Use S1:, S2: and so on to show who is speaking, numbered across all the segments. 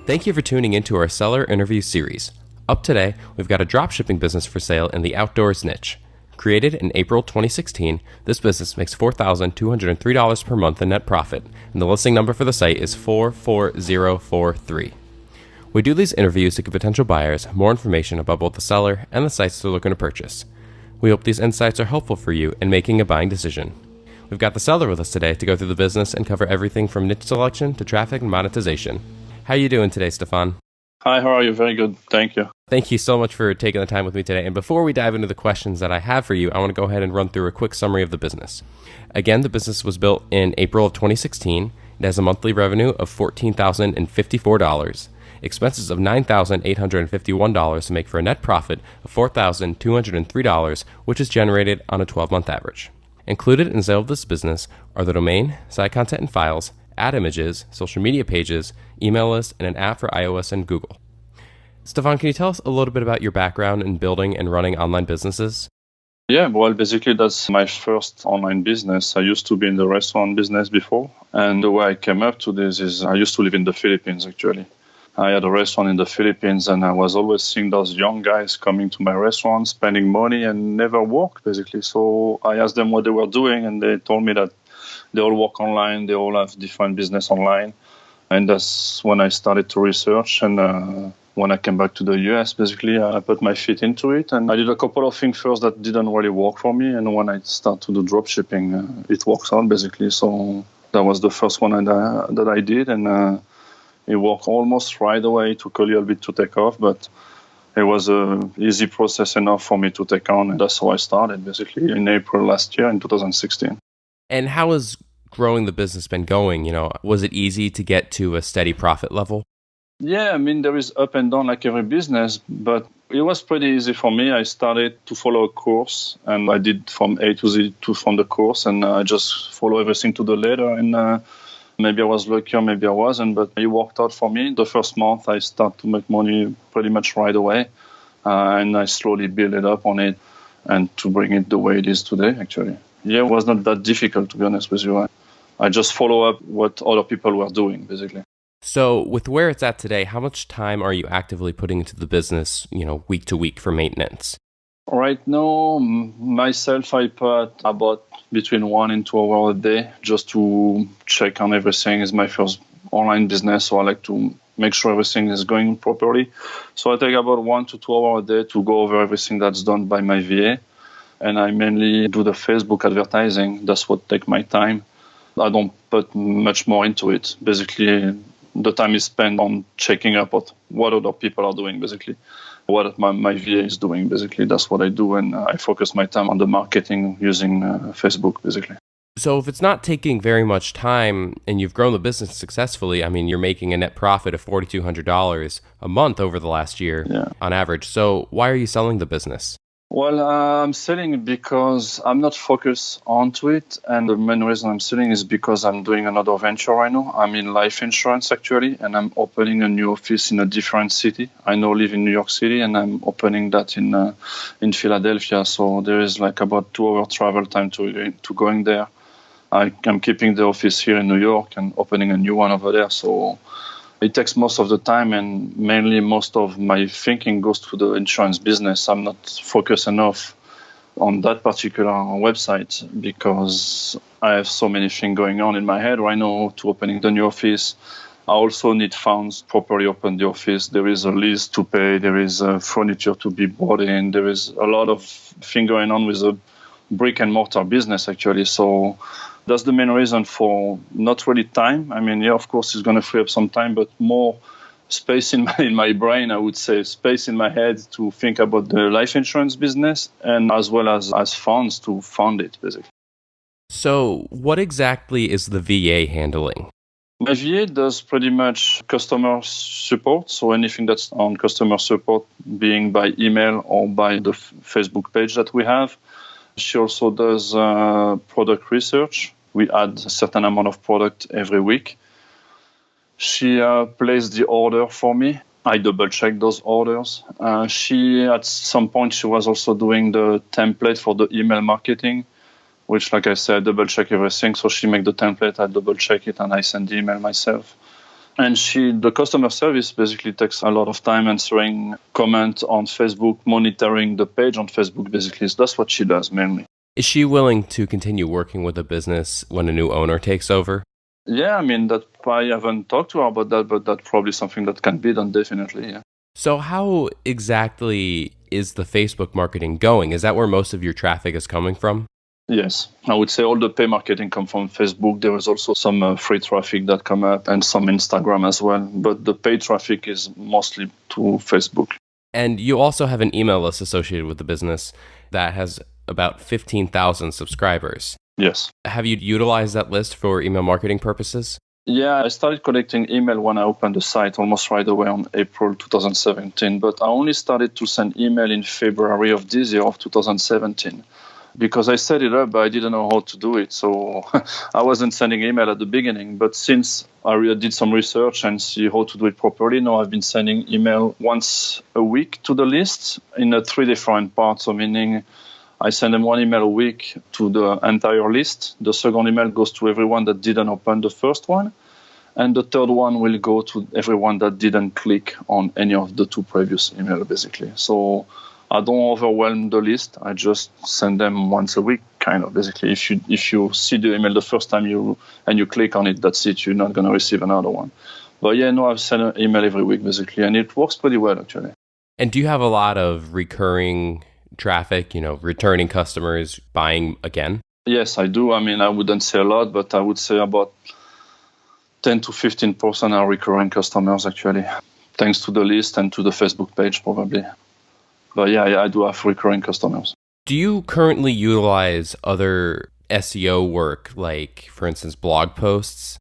S1: Thank you for tuning into our seller interview series. Up today, we've got a dropshipping business for sale in the outdoors niche. Created in April 2016, this business makes $4,203 per month in net profit, and the listing number for the site is 44043. We do these interviews to give potential buyers more information about both the seller and the sites they're looking to purchase. We hope these insights are helpful for you in making a buying decision. We've got the seller with us today to go through the business and cover everything from niche selection to traffic and monetization. How are you doing today, Stefan?
S2: Hi, how are you? Very good. Thank you.
S1: Thank you so much for taking the time with me today. And before we dive into the questions that I have for you, I want to go ahead and run through a quick summary of the business. Again, the business was built in April of 2016. It has a monthly revenue of $14,054, expenses of $9,851 to make for a net profit of $4,203, which is generated on a 12-month average. Included in the sale of this business are the domain, site content and files, ad images, social media pages, email list, and an app for iOS and Google. Stefan, can you tell us a little bit about your background in building and running online businesses?
S2: Yeah, well, basically, that's my first online business. I used to be in the restaurant business before. And the way I came up to this is I used to live in the Philippines, actually. I had a restaurant in the Philippines, and I was always seeing those young guys coming to my restaurant, spending money and never work, basically. So I asked them what they were doing, and they told me that they all work online, they all have different business online. And that's when I started to research. And when I came back to the US, basically, I put my feet into it. And I did a couple of things first that didn't really work for me. And when I started to do dropshipping, it works out, basically. So that was the first one that I did. And it worked almost right away. It took a little bit to take off, but it was an easy process enough for me to take on. And that's how I started, basically, in April last year, in 2016.
S1: And how has growing the business been going? Was it easy to get to a steady profit level?
S2: Yeah, I mean, there is up and down like every business, but it was pretty easy for me. I started to follow a course, and I did from A to Z from the course, and I just follow everything to the letter. And maybe I was lucky or maybe I wasn't, but it worked out for me. The first month, I started to make money pretty much right away, and I slowly built it up on it and to bring it the way it is today, actually. Yeah, it was not that difficult, to be honest with you. I just follow up what other people were doing, basically.
S1: So with where it's at today, how much time are you actively putting into the business, week to week for maintenance?
S2: Right now, myself, I put about between 1 and 2 hours a day just to check on everything. It's my first online business, so I like to make sure everything is going properly. So I take about 1 to 2 hours a day to go over everything that's done by my VA. And I mainly do the Facebook advertising. That's what takes my time. I don't put much more into it. Basically, the time is spent on checking up what other people are doing, basically. What my VA is doing, basically. That's what I do. And I focus my time on the marketing using Facebook, basically.
S1: So if it's not taking very much time and you've grown the business successfully, I mean, you're making a net profit of $4,200 a month over the last year on average. So why are you selling the business?
S2: Well, I'm selling it because I'm not focused onto it. And the main reason I'm selling is because I'm doing another venture right now. I'm in life insurance, actually, and I'm opening a new office in a different city. I now live in New York City, and I'm opening that in Philadelphia. So there is like about 2 hour travel time to going there. I'm keeping the office here in New York and opening a new one over there. So it takes most of the time, and mainly most of my thinking goes to the insurance business. I'm not focused enough on that particular website because I have so many things going on in my head right now to opening the new office. I also need funds to properly open the office. There is a lease to pay. There is furniture to be bought in. There is a lot of things going on with a brick and mortar business, actually. So that's the main reason for not really time. I mean, yeah, of course, it's going to free up some time, but more space in my brain, I would say, space in my head to think about the life insurance business and as well as funds to fund it, basically.
S1: So what exactly is the VA handling?
S2: My VA does pretty much customer support. So anything that's on customer support, being by email or by the Facebook page that we have. She also does product research. We add a certain amount of product every week. She placed the order for me. I double-check those orders. At some point, she was also doing the template for the email marketing. which, like I said, I double check everything. So she make the template, I double check it, and I send the email myself. And the customer service basically takes a lot of time answering comments on Facebook, monitoring the page on Facebook, basically. So that's what she does mainly.
S1: Is she willing to continue working with the business when a new owner takes over?
S2: Yeah, I mean, that I haven't talked to her about that, but that's probably something that can be done, definitely, yeah.
S1: So how exactly is the Facebook marketing going? Is that where most of your traffic is coming from?
S2: Yes, I would say all the pay marketing come from Facebook. There is also some free traffic that come up and some Instagram as well. But the paid traffic is mostly to Facebook.
S1: And you also have an email list associated with the business that has about 15,000 subscribers.
S2: Yes.
S1: Have you utilized that list for email marketing purposes?
S2: Yeah, I started collecting email when I opened the site almost right away on April 2017. But I only started to send email in February of this year of 2017. Because I set it up, but I didn't know how to do it. So I wasn't sending email at the beginning. But since I did some research and see how to do it properly, now I've been sending email once a week to the list in 3 different parts. So meaning I send them 1 email a week to the entire list. The second email goes to everyone that didn't open the first one. And the third one will go to everyone that didn't click on any of the 2 previous emails, basically. So I don't overwhelm the list. I just send them once a week, kind of, basically. If you see the email the first time you click on it, that's it. You're not going to receive another one. But yeah, no, I've sent an email every week, basically, and it works pretty well, actually.
S1: And do you have a lot of recurring traffic, returning customers buying again?
S2: Yes, I do. I mean, I wouldn't say a lot, but I would say about 10 to 15% are recurring customers, actually, thanks to the list and to the Facebook page, probably. But yeah, I do have recurring customers.
S1: Do you currently utilize other SEO work, like, for instance, blog posts?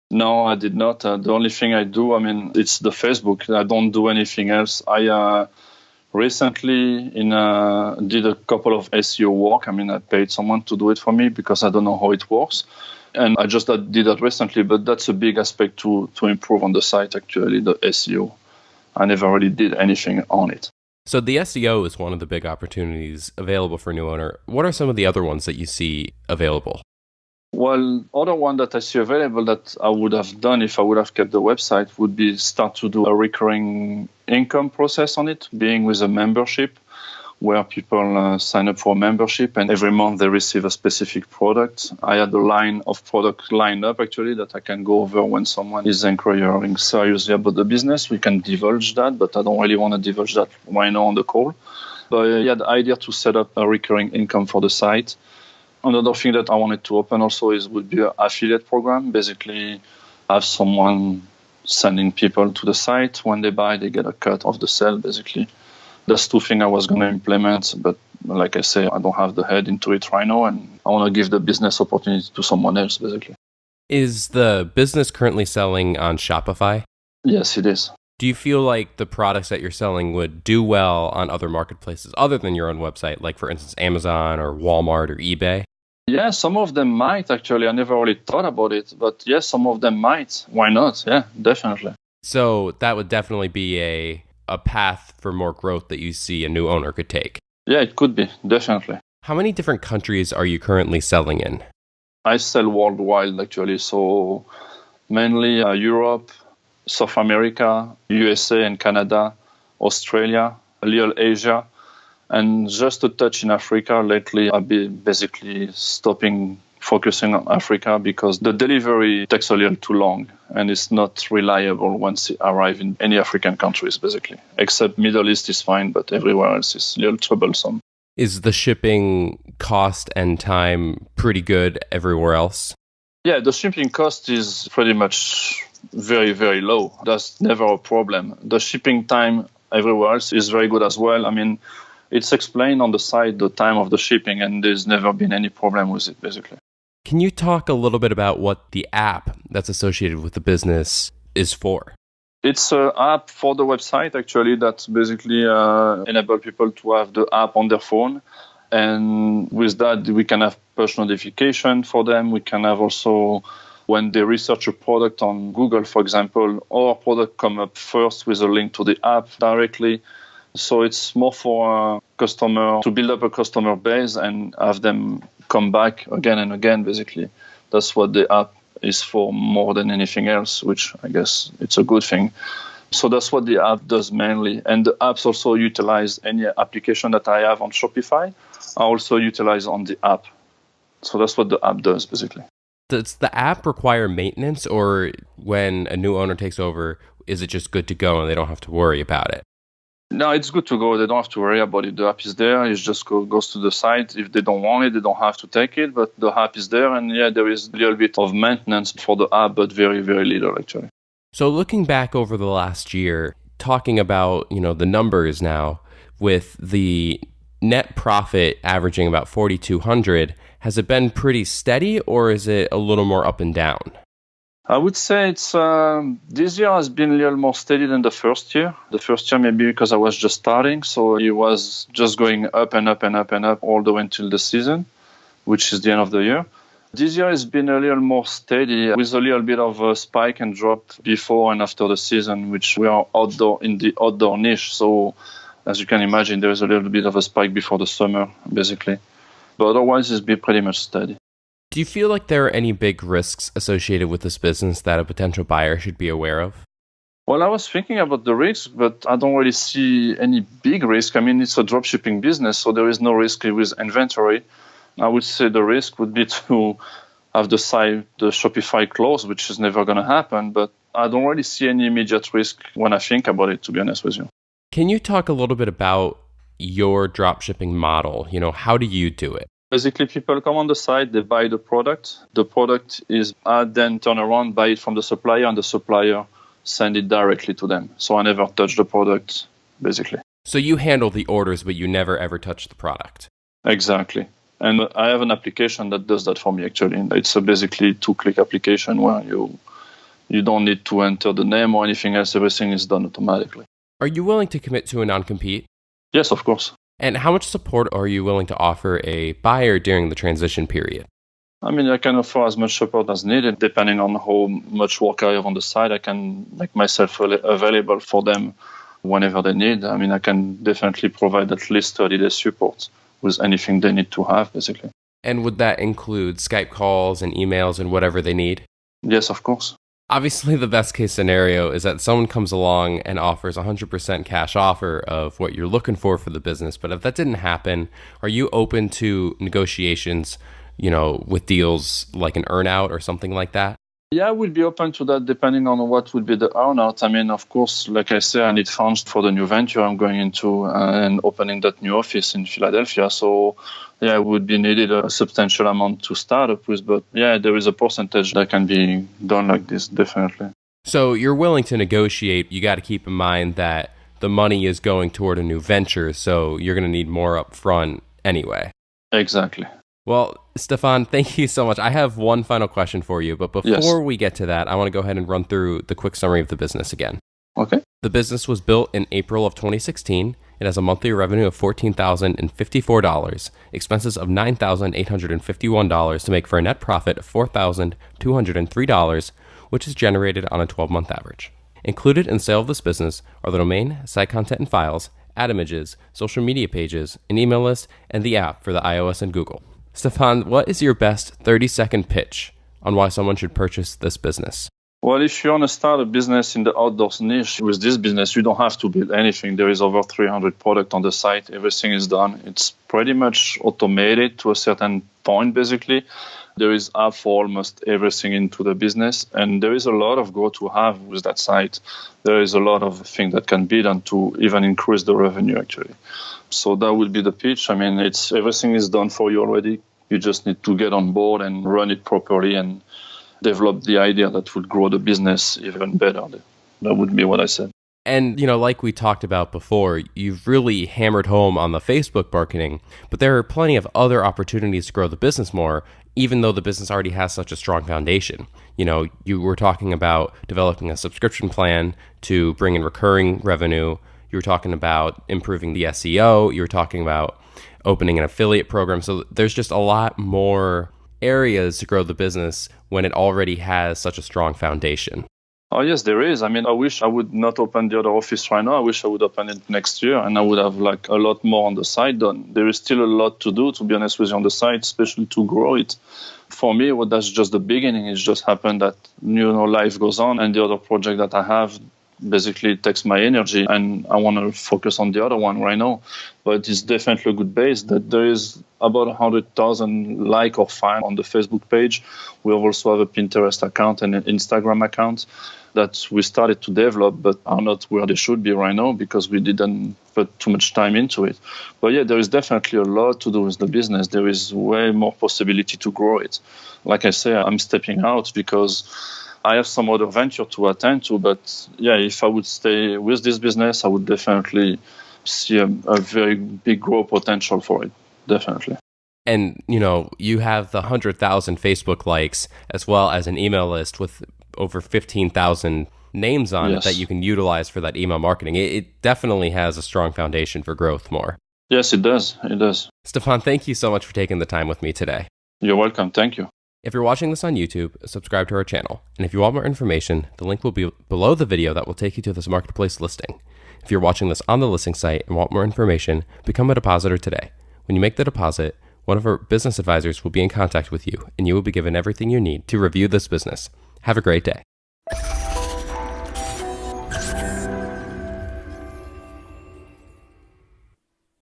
S2: No, I did not. The only thing I do, it's the Facebook. I don't do anything else. I recently did a couple of SEO work. I paid someone to do it for me because I don't know how it works. And I just did that recently, but that's a big aspect to improve on the site, actually, the SEO. I never really did anything on it.
S1: So the SEO is one of the big opportunities available for a new owner. What are some of the other ones that you see available?
S2: Well, other one that I see available that I would have done if I would have kept the website would be start to do a recurring income process on it, being with a membership, where people sign up for a membership and every month they receive a specific product. I had a line of product lined up, actually, that I can go over when someone is inquiring seriously about the business. We can divulge that, but I don't really want to divulge that right now on the call. But yeah, the idea to set up a recurring income for the site. Another thing that I wanted to open also would be an affiliate program. Basically, have someone sending people to the site. When they buy, they get a cut of the sale, basically. That's 2 things I was going to implement, but like I say, I don't have the head into it right now, and I want to give the business opportunity to someone else, basically.
S1: Is the business currently selling on Shopify?
S2: Yes, it is.
S1: Do you feel like the products that you're selling would do well on other marketplaces other than your own website, like, for instance, Amazon or Walmart or eBay?
S2: Yeah, some of them might, actually. I never really thought about it, but yes, some of them might. Why not? Yeah, definitely.
S1: So that would definitely be a path for more growth that you see a new owner could take.
S2: Yeah, it could be, definitely.
S1: How many different countries are you currently selling in?
S2: I sell worldwide, actually. So mainly Europe, South America, USA and Canada, Australia, a little Asia, and just a touch in Africa. Lately, I've been basically focusing on Africa because the delivery takes a little too long and it's not reliable once it arrives in any African countries, basically. Except Middle East is fine, but everywhere else is a little troublesome.
S1: Is the shipping cost and time pretty good everywhere else?
S2: Yeah, the shipping cost is pretty much very, very low. That's never a problem. The shipping time everywhere else is very good as well. It's explained on the site, the time of the shipping, and there's never been any problem with it, basically.
S1: Can you talk a little bit about what the app that's associated with the business is for?
S2: It's an app for the website, actually, that basically enable people to have the app on their phone. And with that, we can have push notification for them. We can have also, when they research a product on Google, for example, our product come up first with a link to the app directly. So it's more for a customer to build up a customer base and have them come back again and again, basically. That's what the app is for more than anything else, which I guess it's a good thing. So that's what the app does mainly. And the apps also utilize any application that I have on Shopify, I also utilize on the app. So that's what the app does, basically.
S1: Does the app require maintenance, or when a new owner takes over, is it just good to go and they don't have to worry about it?
S2: No, it's good to go. They don't have to worry about it. The app is there. It just goes to the site. If they don't want it, they don't have to take it. But the app is there. And yeah, there is a little bit of maintenance for the app, but very, very little, actually.
S1: So looking back over the last year, talking about, the numbers now, with the net profit averaging about 4,200, has it been pretty steady, or is it a little more up and down?
S2: I would say it's this year has been a little more steady than the first year. The first year maybe because I was just starting, so it was just going up and up and up and up all the way until the season, which is the end of the year. This year has been a little more steady with a little bit of a spike and drop before and after the season, which we are in the outdoor niche. So as you can imagine, there is a little bit of a spike before the summer, basically. But otherwise, it's been pretty much steady.
S1: Do you feel like there are any big risks associated with this business that a potential buyer should be aware of?
S2: Well, I was thinking about the risk, but I don't really see any big risk. I mean, it's a dropshipping business, so there is no risk with inventory. I would say the risk would be to have the Shopify close, which is never going to happen. But I don't really see any immediate risk when I think about it, to be honest with you.
S1: Can you talk a little bit about your dropshipping model? How do you do it?
S2: Basically, people come on the site, they buy the product. The product is then turn around, buy it from the supplier, and the supplier send it directly to them. So I never touch the product, basically.
S1: So you handle the orders, but you never ever touch the product?
S2: Exactly. And I have an application that does that for me, actually. It's a basically 2-click application where you don't need to enter the name or anything else. Everything is done automatically.
S1: Are you willing to commit to a non-compete?
S2: Yes, of course.
S1: And how much support are you willing to offer a buyer during the transition period?
S2: I mean, I can offer as much support as needed. Depending on how much work I have on the side, I can make myself available for them whenever they need. I mean, I can definitely provide at least 30-day support with anything they need to have, basically.
S1: And would that include Skype calls and emails and whatever they need?
S2: Yes, of course.
S1: Obviously, the best case scenario is that someone comes along and offers 100% cash offer of what you're looking for the business. But if that didn't happen, are you open to negotiations, with deals like an earn-out or something like that?
S2: Yeah, I would be open to that depending on what would be the earn-out. I mean, of course, like I say, I need funds for the new venture I'm going into and opening that new office in Philadelphia. So, yeah, it would be needed a substantial amount to start up with. But, yeah, there is a percentage that can be done like this, definitely.
S1: So you're willing to negotiate. You got to keep in mind that the money is going toward a new venture, so you're going to need more up front anyway.
S2: Exactly.
S1: Well, Stefan, thank you so much. I have one final question for you, but before we get to that, I want to go ahead and run through the quick summary of the business again.
S2: Okay.
S1: The business was built in April of 2016. It has a monthly revenue of $14,054, expenses of $9,851 to make for a net profit of $4,203, which is generated on a 12-month average. Included in sale of this business are the domain, site content and files, ad images, social media pages, an email list, and the app for the iOS and Google. Stefan, what is your best 30-second pitch on why someone should purchase this business?
S2: Well, if you want to start a business in the outdoors niche with this business, you don't have to build anything. There is over 300 products on the site. Everything is done. It's pretty much automated to a certain point, basically. There is app for almost everything into the business. And there is a lot of growth to have with that site. There is a lot of things that can be done to even increase the revenue, actually. So that will be the pitch. I mean, everything is done for you already. You just need to get on board and run it properly and develop the idea that would grow the business even better. That would be what I said.
S1: And, like we talked about before, you've really hammered home on the Facebook marketing, but there are plenty of other opportunities to grow the business more, even though the business already has such a strong foundation. You were talking about developing a subscription plan to bring in recurring revenue. You were talking about improving the SEO. You were talking about opening an affiliate program. So there's just a lot more areas to grow the business when it already has such a strong foundation.
S2: Oh, yes, there is. I mean, I wish I would not open the other office right now. I wish I would open it next year and I would have like a lot more on the side done. There is still a lot to do, to be honest with you, on the side, especially to grow it. For me, what that's just the beginning. It's just happened that, life goes on and the other project that I have basically takes my energy and I want to focus on the other one right now. But it's definitely a good base that there is about 100,000 like or fan on the Facebook page. We also have a Pinterest account and an Instagram account that we started to develop, but are not where they should be right now because we didn't put too much time into it. But yeah, there is definitely a lot to do with the business. There is way more possibility to grow it. Like I say, I'm stepping out because I have some other venture to attend to. But yeah, if I would stay with this business, I would definitely see a very big growth potential for it. Definitely.
S1: And, you have the 100,000 Facebook likes as well as an email list with over 15,000 names on it that you can utilize for that email marketing. It definitely has a strong foundation for growth more.
S2: Yes, it does. It does.
S1: Stefan, thank you so much for taking the time with me today.
S2: You're welcome. Thank you.
S1: If you're watching this on YouTube, subscribe to our channel. And if you want more information, the link will be below the video that will take you to this marketplace listing. If you're watching this on the listing site and want more information, become a depositor today. When you make the deposit, one of our business advisors will be in contact with you, and you will be given everything you need to review this business. Have a great day.